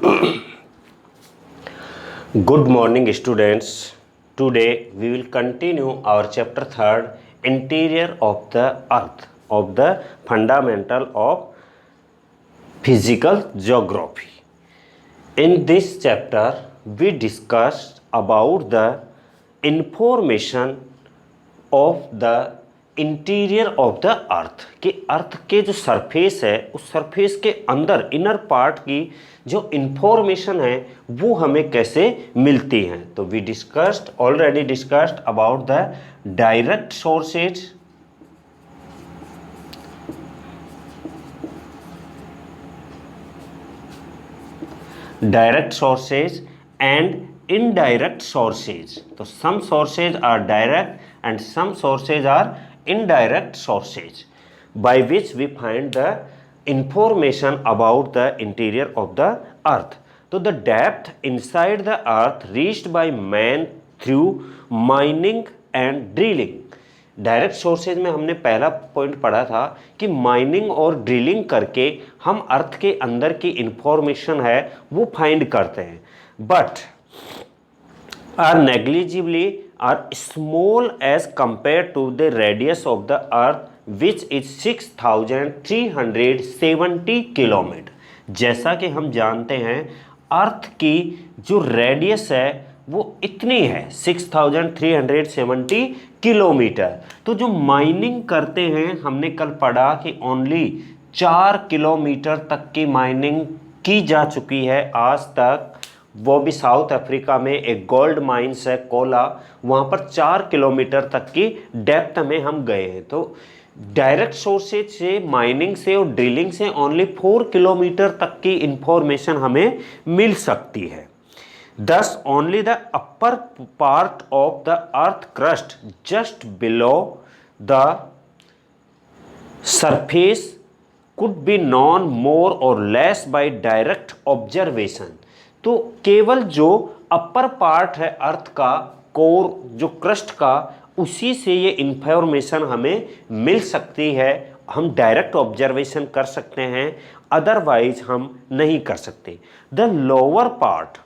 Good morning, students. Today we will continue our chapter 3rd, Interior of the Earth, of the Fundamental of Physical Geography. In this chapter, we discussed about the information of the interior of the अर्थ कि अर्थ के जो surface है उस surface के अंदर inner part की जो information है वो हमें कैसे मिलती हैं। तो we discussed already discussed about the direct sources, and indirect sources. तो some sources are direct and some sources are indirect sources by which we find the information about the interior of the earth. तो the depth inside the earth reached by man through mining and drilling. Direct sources में हमने पहला point पढ़ा था कि mining और drilling करके हम अर्थ के अंदर की इंफॉर्मेशन है वो फाइंड करते हैं, but are negligibly are small as compared to the radius of the earth which is 6370 kilometre. जैसा कि हम जानते हैं अर्थ की जो रेडियस है वो इतनी है 6370 किलोमीटर। तो जो माइनिंग करते हैं हमने कल पढ़ा कि ओनली 4 किलोमीटर तक की माइनिंग की जा चुकी है आज तक, वो भी साउथ अफ्रीका में एक गोल्ड माइंस है कोला, वहाँ पर 4 किलोमीटर तक की डेप्थ में हम गए हैं। तो डायरेक्ट सोर्सेज से, माइनिंग से और ड्रिलिंग से ओनली 4 किलोमीटर तक की इंफॉर्मेशन हमें मिल सकती है। Thus only the upper part of the earth crust just below the surface could be known more or less by direct observation. तो केवल जो अपर पार्ट है अर्थ का, कोर जो क्रस्ट का, उसी से ये इंफॉर्मेशन हमें मिल सकती है, हम डायरेक्ट ऑब्जर्वेशन कर सकते हैं, अदरवाइज हम नहीं कर सकते। The lower part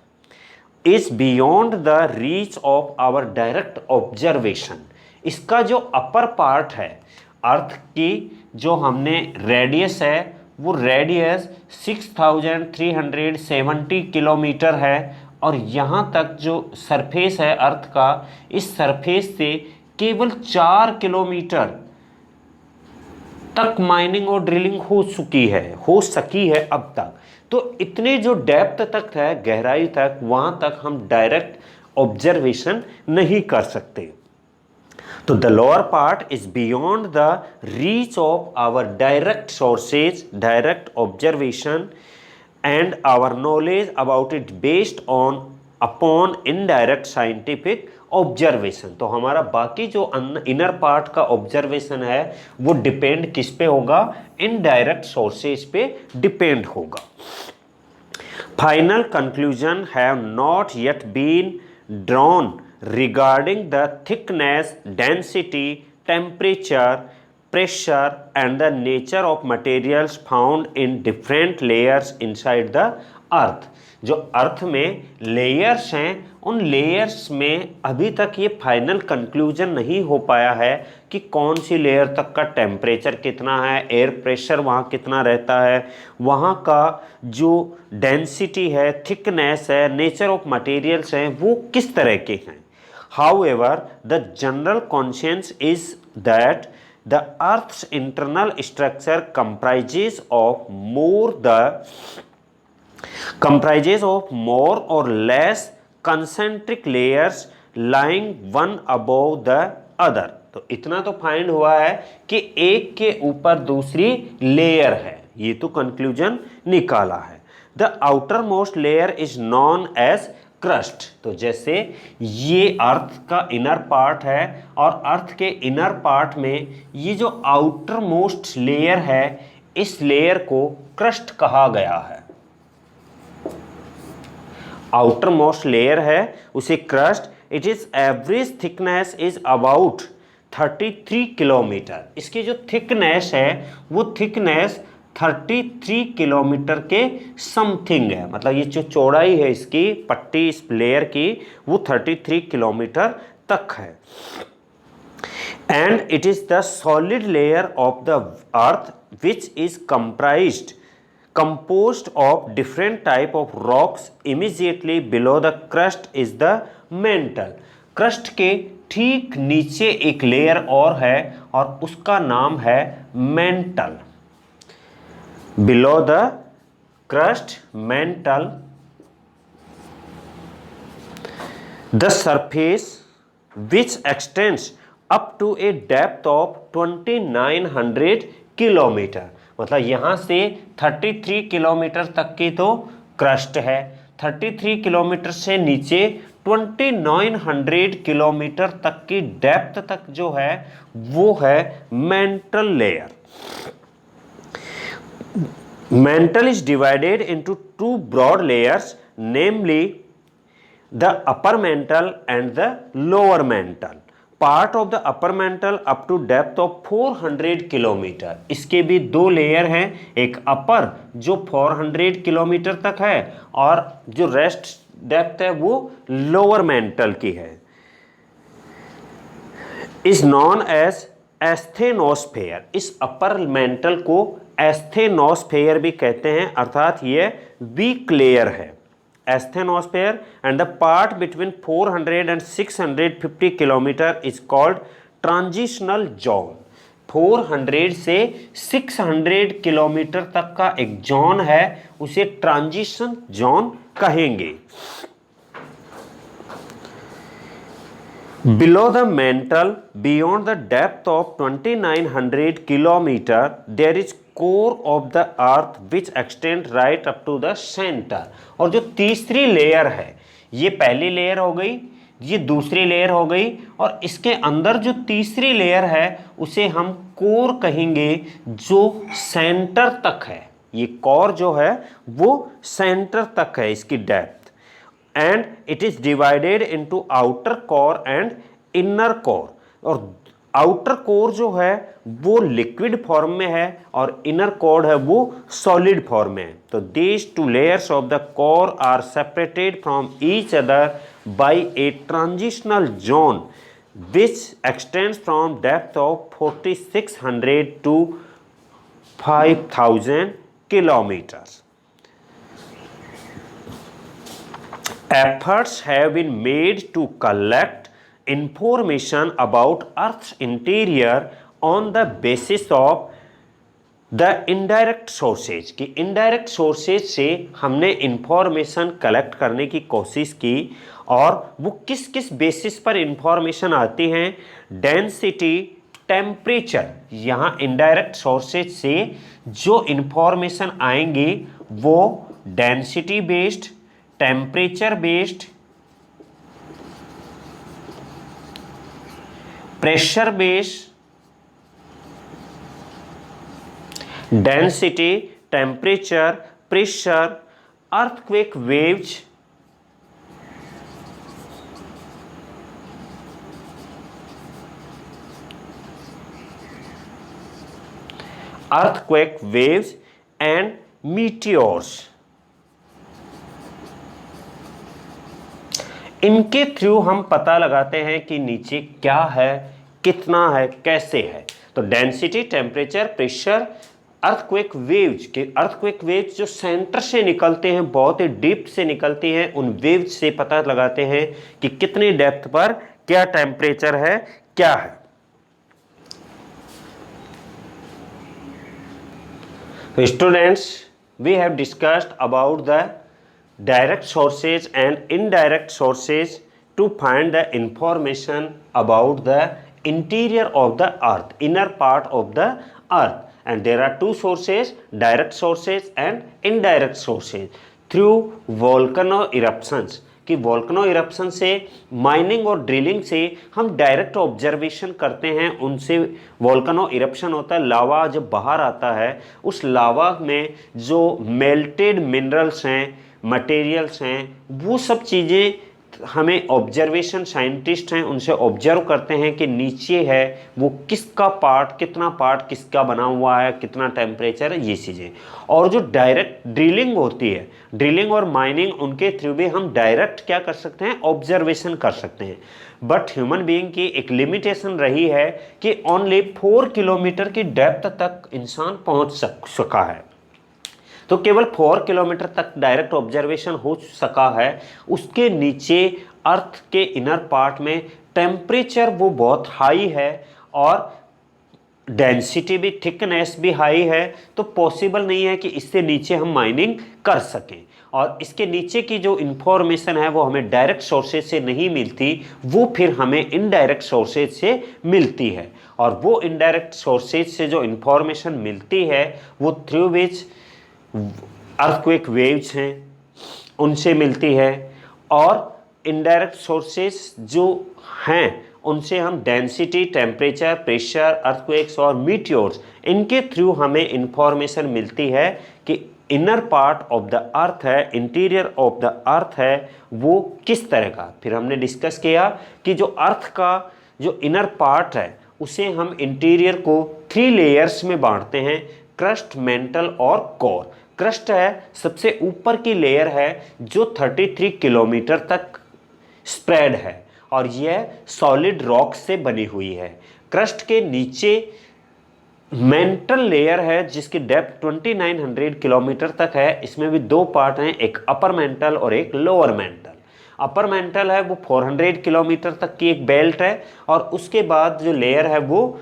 is beyond the reach of our direct observation. इसका जो अपर पार्ट है अर्थ की, जो हमने रेडियस है वो रेडियस 6370 किलोमीटर है, और यहाँ तक जो सरफेस है अर्थ का, इस सरफेस से केवल 4 किलोमीटर तक माइनिंग और ड्रिलिंग हो सकी है अब तक। तो इतने जो डेप्थ तक है, गहराई तक, वहाँ तक हम डायरेक्ट ऑब्जर्वेशन नहीं कर सकते। तो the lower part is beyond the reach of our direct sources, direct observation, and our knowledge about it based upon indirect scientific observation. तो हमारा बाकी जो इनर पार्ट का ऑब्जर्वेशन है वो डिपेंड किस पे होगा? इनडायरेक्ट सोर्सेज पे डिपेंड होगा। Final conclusion have not yet been drawn regarding the thickness, density, temperature, pressure and the nature of materials found in different layers inside the earth. जो अर्थ में लेयर्स हैं उन लेयर्स में अभी तक ये फाइनल कंक्लूजन नहीं हो पाया है कि कौन सी लेयर तक का टेम्परेचर कितना है, एयर प्रेशर वहाँ कितना रहता है, वहाँ का जो डेंसिटी है, थिकनेस है, नेचर ऑफ मटेरियल्स हैं वो किस तरह के हैं। However, the general consensus is that the Earth's internal structure comprises of more or less concentric layers lying one above the other. तो इतना तो फाइंड हुआ है कि एक के ऊपर दूसरी लेयर है, ये तो कंक्लूजन निकाला है। The outermost layer is known as crust. तो जैसे ये अर्थ का इनर पार्ट है और अर्थ के इनर पार्ट में ये जो आउटर मोस्ट लेयर है, इस लेयर को क्रस्ट कहा गया है। आउटर मोस्ट लेयर है उसे crust. It is average thickness is about 33 kilometre. इसकी जो थिकनेस है वो थिकनेस 33 किलोमीटर के समथिंग है, मतलब ये जो चौड़ाई है इसकी पट्टी इस लेयर की वो 33 किलोमीटर तक है। And it is the solid layer of the earth which is composed of different type of rocks immediately below the crust is the mantle। Crust के ठीक नीचे एक लेयर और है और उसका नाम है mantle. Below the crust mantle the surface which extends up to a depth of 2900 kilometre. मतलब यहाँ से 33 किलोमीटर तक की तो क्रस्ट है, 33 किलोमीटर से नीचे 2900 किलोमीटर तक की डेप्थ तक जो है वो है mantle layer. Mantle is divided into two broad layers, namely the upper mantle and the lower mantle. Part of the upper mantle up to depth of 400 kilometre. इसके भी दो लेयर हैं, एक अपर जो 400 किलोमीटर तक है और जो रेस्ट डेप्थ है वो लोअर मेंटल की है। Is known as asthenosphere. इस अपर मेंटल को एस्थेनोस्फेयर भी कहते हैं, अर्थात ये वीक लेयर है asthenosphere. And the part between 400 and 650 kilometre is called transitional zone. 400 से 600 किलोमीटर तक का एक जोन है, उसे ट्रांजिशन जोन कहेंगे। Below the mantle, beyond the depth of 2900 kilometer, there is core of the earth which extend right up to the center। और जो तीसरी लेयर है, ये पहली लेयर हो गई, ये दूसरी लेयर हो गई, और इसके अंदर जो तीसरी लेयर है उसे हम कोर कहेंगे, जो सेंटर तक है। ये कोर जो है वो सेंटर तक है इसकी depth. And it is divided into outer core and inner core. और आउटर कोर जो है वो लिक्विड फॉर्म में है और इनर कोर है वो सॉलिड फॉर्म में है। तो these two layers of the core are separated from each other by a transitional zone which extends from depth of 4600 to 5000 kilometre. Efforts have been made to collect information about Earth's interior on the basis of the indirect sources। कि indirect sources से हमने information collect करने की कोशिश की, और वो किस किस बेसिस पर information आती हैं। Density, temperature, यहाँ indirect sources से जो information आएंगी वो density based, temperature based, pressure based, density, temperature, pressure, earthquake waves, earthquake waves and meteors। इनके थ्रू हम पता लगाते हैं कि नीचे क्या है, कितना है, कैसे है। तो density, temperature, pressure, earthquake waves के अर्थक्वेक वेव्स जो सेंटर से निकलते हैं, बहुत ही डीप से निकलती हैं, उन वेव्स से पता लगाते हैं कि कितनी डेप्थ पर क्या टेम्परेचर है, क्या है। तो students, we have discussed about the direct sources and indirect sources to find the information about the interior of the earth, inner part of the earth। And there are two sources, direct sources and indirect sources through volcano eruptions। कि volcano eruption से, mining और drilling से हम direct observation करते हैं, उनसे volcano eruption होता है, लावा जब बाहर आता है, उस लावा में जो मेल्टेड मिनरल्स हैं, मटेरियल्स हैं, वो सब चीज़ें हमें ऑब्जर्वेशन, साइंटिस्ट हैं उनसे ऑब्जर्व करते हैं कि नीचे है वो किसका पार्ट, कितना पार्ट किसका बना हुआ है, कितना टेम्परेचर है, ये चीज़ें। और जो डायरेक्ट ड्रिलिंग होती है, ड्रिलिंग और माइनिंग, उनके थ्रू भी हम डायरेक्ट क्या कर सकते हैं, ऑब्जर्वेशन कर सकते हैं। बट ह्यूमन बीइंग की एक लिमिटेशन रही है कि ओनली 4 किलोमीटर की डेप्थ तक इंसान पहुंच सका है। तो केवल 4 किलोमीटर तक डायरेक्ट ऑब्जर्वेशन हो सका है। उसके नीचे अर्थ के इनर पार्ट में टेम्परेचर वो बहुत हाई है और डेंसिटी भी, थिकनेस भी हाई है, तो पॉसिबल नहीं है कि इससे नीचे हम माइनिंग कर सकें। और इसके नीचे की जो इन्फॉर्मेशन है वो हमें डायरेक्ट सोर्सेज से नहीं मिलती, वो फिर हमें इनडायरेक्ट सोर्सेज से मिलती है। और वो इनडायरेक्ट सोर्सेज से जो इन्फॉर्मेशन मिलती है वो थ्रू विच अर्थक्वेक वेव्स हैं उनसे मिलती है। और इनडायरेक्ट सोर्सेस जो हैं उनसे हम डेंसिटी, टेम्परेचर, प्रेशर, अर्थक्वेक्स और मीटियोर्स, इनके थ्रू हमें इंफॉर्मेशन मिलती है कि इनर पार्ट ऑफ द अर्थ है, इंटीरियर ऑफ द अर्थ है, वो किस तरह का। फिर हमने डिस्कस किया कि जो अर्थ का जो इनर पार्ट है उसे हम इंटीरियर को 3 लेयर्स में बांटते हैं, क्रस्ट, मेंटल और कोर। क्रस्ट है सबसे ऊपर की लेयर है जो 33 किलोमीटर तक स्प्रेड है और यह सॉलिड रॉक से बनी हुई है। क्रस्ट के नीचे मेंटल लेयर है जिसकी डेप्थ 2900 किलोमीटर तक है। इसमें भी 2 पार्ट हैं, एक अपर मेंटल और एक लोअर मेंटल। अपर मेंटल है वो 400 किलोमीटर तक की एक बेल्ट है और उसके बाद जो लेयर है वो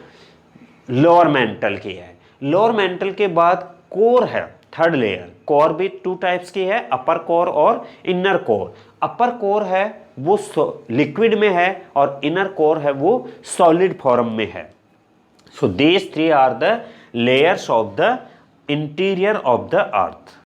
लोअर मेंटल की है। लोअर मेंटल के बाद कोर है, थर्ड लेयर। कोर भी 2 टाइप्स की है, अपर कोर और इनर कोर। अपर कोर है वो लिक्विड में है और इनर कोर है वो सॉलिड फॉर्म में है। So these 3 are the layers of the interior of the earth.